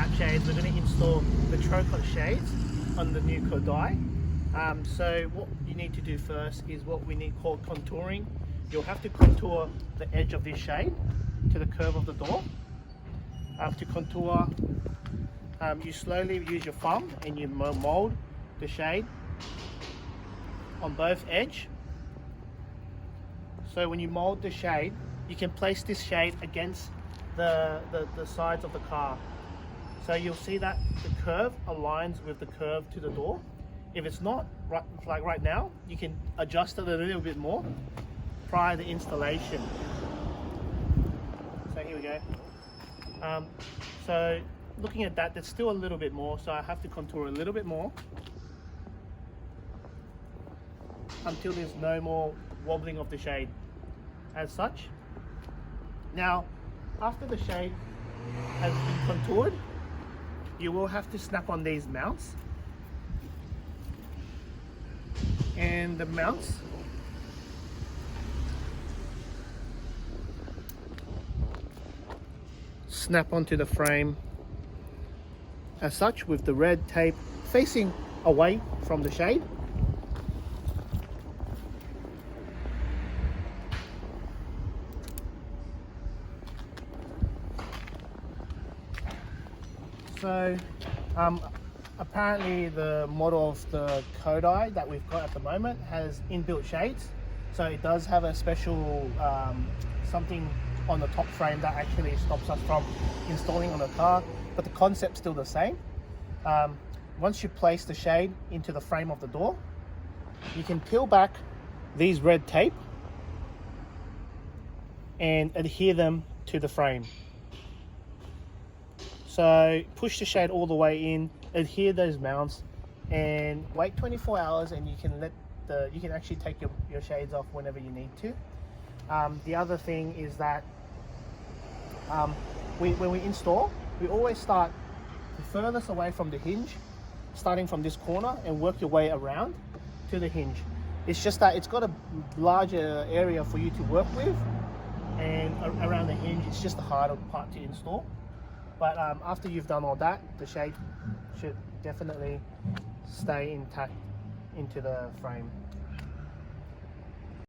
lap shades, we're going to install the Trokot shades on the new Kodiaq. So what you need to do first is what we need called contouring. You'll have to contour the edge of this shade to the curve of the door. To contour, you slowly use your thumb and you mold the shade on both edge. So when you mold the shade, you can place this shade against the sides of the car. So you'll see that the curve aligns with the curve to the door. If it's not, like right now, you can adjust it a little bit more prior to installation. So here we go. So looking at that, there's still a little bit more, so I have to contour a little bit more until there's no more wobbling of the shade as such. Now, after the shade has been contoured, you will have to snap on these mounts. And the mounts snap onto the frame as such, with the red tape facing away from the shade. So apparently the model of the Kodiaq that we've got at the moment has inbuilt shades, so it does have a special something on the top frame that actually stops us from installing on the car, but the concept's still the same. Once you place the shade into the frame of the door, you can peel back these red tape and adhere them to the frame. So push the shade all the way in, adhere those mounts, and wait 24 hours, and you can actually take your shades off whenever you need to. The other thing is that when we install, we always start the furthest away from the hinge, starting from this corner, and work your way around to the hinge. It's just that it's got a larger area for you to work with, and around the hinge, it's just the harder part to install. But after you've done all that, the shade should definitely stay intact into the frame.